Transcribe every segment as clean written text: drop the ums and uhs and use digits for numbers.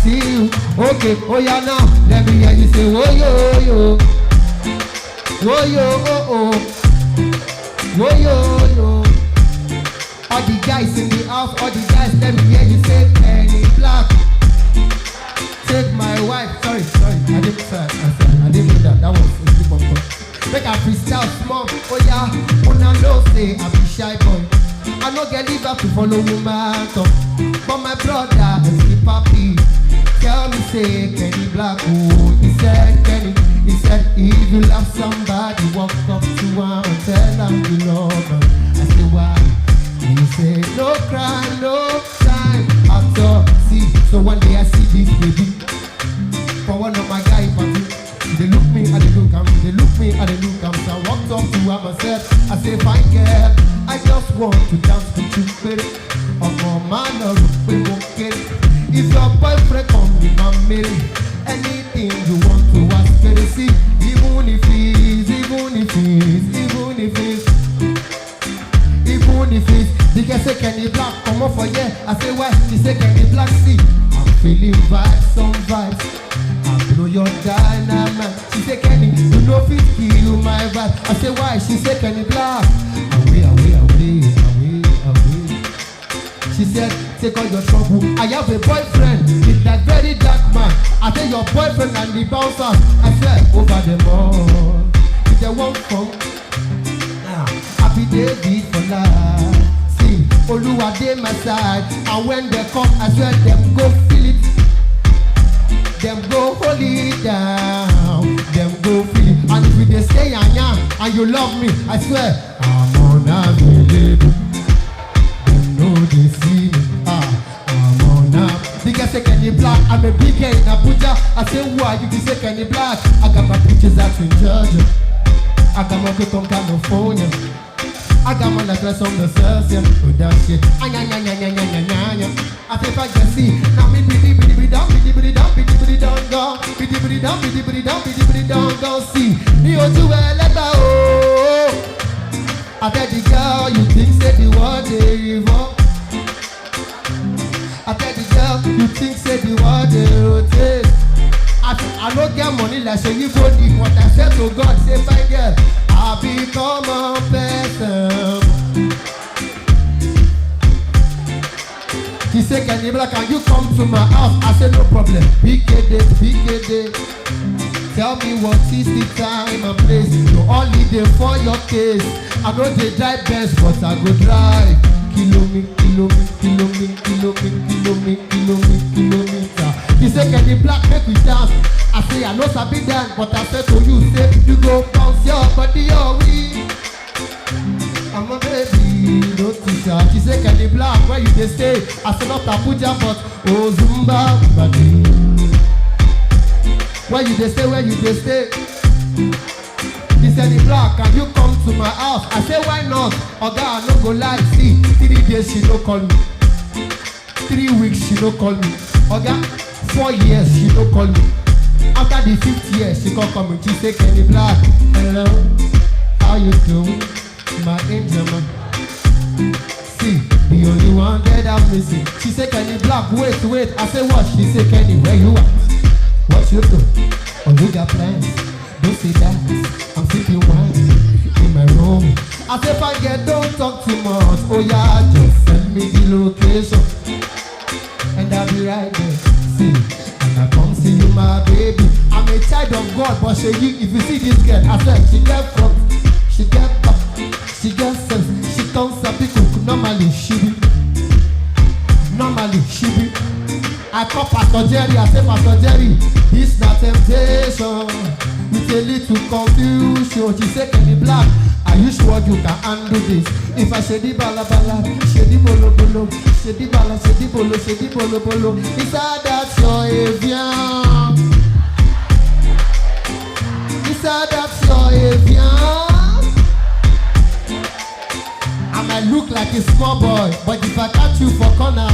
see you. Okay, oh yeah now, let me hear you say, oh yo yo. Oh yo, oh oh. Oh yo yo. All the guys in the house, all the guys, let me hear you say, Kennyblaq. Take my wife. Sorry, I didn't mean that. That was a slip of tongue. Make a freestyle small. Oh yeah, when I know say I be shy boy. I no get liver to follow woman talk. But my brother is the Papi. Tell me say Kennyblaq. Oh, he said Kenny. He said if you love somebody, walk up to him and tell him you love him. I say why? He said no crime, no time at all. See, so one day I see this baby. For one of my guys, they look me and they look at me, they look me and they look at me. So I walked up to her and said, I say, fine girl, I just want to dance with you, baby. Or for man or we won't get it. If your boyfriend come with my mail, anything you want to ask, baby, see, even if the girl say Kennyblaq, come on for yeah. I say why? She say Kennyblaq, see, I'm feeling vibes, some vibes. Blow your dynamite. She say Kenny, you know fit kill my vibe. I say why? She say Kennyblaq. Away. She said, take all your trouble. I have a boyfriend, he's that very dark man. I tell your boyfriend and the bouncer. I said over them all. If they won't come, happy David for life. See, Oluwa dey my side. And when they come, I swear them go feel it. Them go hold it down, them go feel it. And if they stay and you love me, I swear, I'm unavailable. Them know they see me, I'm unavailable. The guy say Kennyblaq, I'm a big guy in Abuja. I say who are you? They say Kennyblaq. I got my pictures out in Georgia. I got my good from California. I got my necklace on the Celsius. With that shit, I think I can see. Now me bidi down go see. Me o to let oh. I tell the girl you think say the world they revolve. I tell the girl you think say the world they rotate. I don't get money like so you go deep. What I said to God say fine girl, I become a person. She said, Kennyblaq, can you come to my house? I said, no problem. BKD. Tell me what is the time and place. You only there for your case. I know they drive best, but I go drive. Kilometer. He said, Kennyblaq, make we dance. I say, I know sabi dance, but I said to you, say, you go bounce your body, oh we. I'm a baby, no teacher. She said, Kennyblaq, where you dey stay? I said, not Abuja, but oh Zumba, buddy. Where you dey stay? He said, Kennyblaq, can you come to my house? I said, why not? Oga, I no go lie. See, 3 days she no call me. 3 weeks she no call me. Oga, 4 years she no call me. After the 5th year, she come come. She said, Kennyblaq, hello, how you doing? My angel man. See, the only one that I'm missing. She said, Kennyblaq, wait. I said, what? She said, Kenny, where you at? What you do? Oh, you got plans? Don't say that. I'm sipping wine in my room. I said, fine girl, don't talk too much. Oh yeah, just send me the location and I'll be right there. See, and I come see you, my baby. I'm a child of God, but if you see this girl, I said, she get front, she get back. She get sense, she comes up cook. Normally she be. I call Pastor Jerry, I say Pastor Jerry, this not temptation. With a little confusion. She say Kennyblaq, are you sure you can handle this? If I say the bala, say the bolo, say the bala, say the bolo, is that your avian? Is that your avian? I look like a small boy, but if I catch you for corner,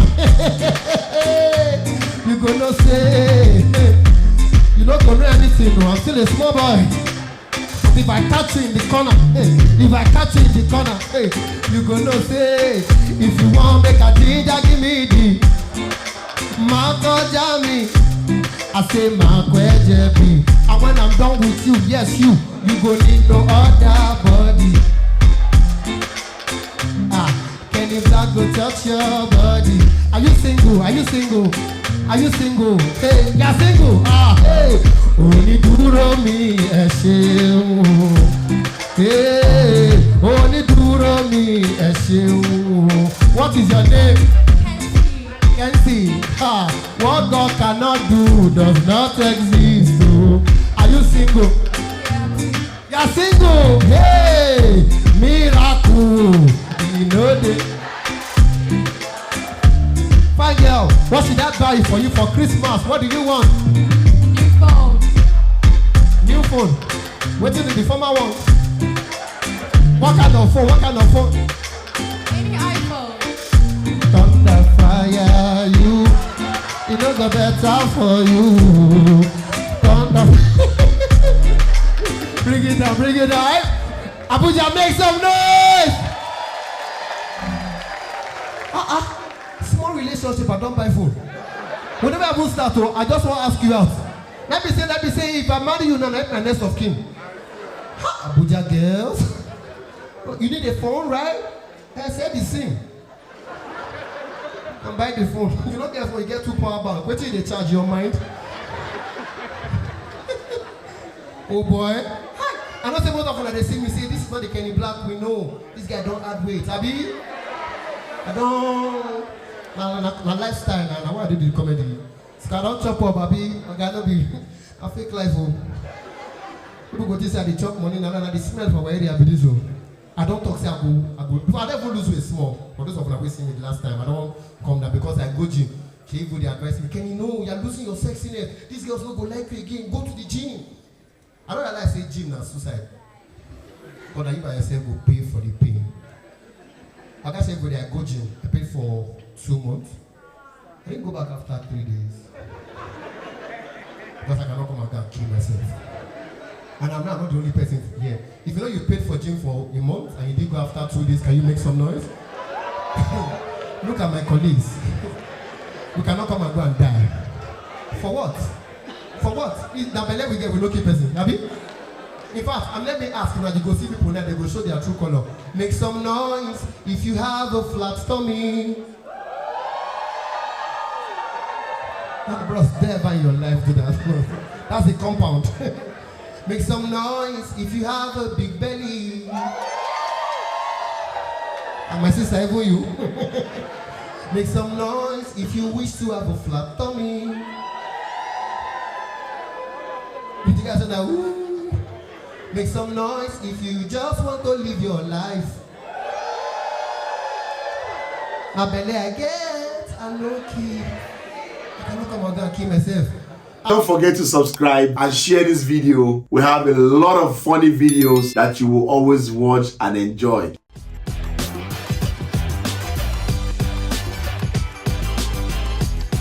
you gonna say, you not gonna know anything, no, I'm still a small boy. But if I catch you in the corner, you gonna say, if you want make a ginger, give me the Marco Jammy. say my question. And when I'm done with you, yes, you go need no other body. Kennyblaq go touch your body. Are you single? Are you single? Are you single? Hey, you're single? Hey. Only duro mi ẹ ṣeun. Hey, only duro mi ẹ ṣeun. What is your name? Kenzie. What God cannot do does not exist. Oh. Are you single? You're single. Hey, miracle. You know the fine girl. What should I buy for you for Christmas? What do you want? New phone. New phone. What is the former one? What kind of phone? What kind of phone? Any iPhone. Thunder fire you. You know the better for you. Thunder. Bring it down, bring it down. Abuja, make some noise. Small relationship, I don't buy phone. Whenever I will start, I just want to ask you out. Let me say, if I marry you now, I'm my next of kin. Abuja girls. You need a phone, right? I said the same. And buy the phone. You don't get a phone, you get 2 power bank. Wait till they charge your mind. Oh boy. I know some of them they see me say, this is not the Kennyblaq we know. This guy don't add weight. Abi? I don't. My lifestyle now. Why I do the comedy? So I don't chop up, Abi. I gotta be a fake life. People go to say they chop money now. They smell from where they are. I don't talk say I go. I never lose weight small. For those of you who seen me the last time, I don't come down because I go gym. She go they advise me, Kenny, no, you're losing your sexiness. These girls don't go like you again. Go to the gym. I don't like say gym now suicide. But you by yourself go pay for the pain. Like I said, go there, I go gym. I paid for 2 months. I didn't go back after 3 days. Because I cannot come out and kill myself. And I'm not the only person here. If you know you paid for gym for a month and you didn't go after 2 days, can you make some noise? Look at my colleagues. We cannot come and go and die. For what? For what? The belly we get, we don't keep person. Have you? In fact, let me ask you, when you go see people now, they go show their true color. Make some noise if you have a flat tummy. Bro, never in your life do that. That's a compound. Make some noise if you have a big belly. And my sister, even you. Make some noise if you wish to have a flat tummy. Did you guys say that? Ooh. Make some noise if you just want to live your life. My belly I get, I'm no key. I cannot come out and kill myself. Don't forget to subscribe and share this video. We have a lot of funny videos that you will always watch and enjoy.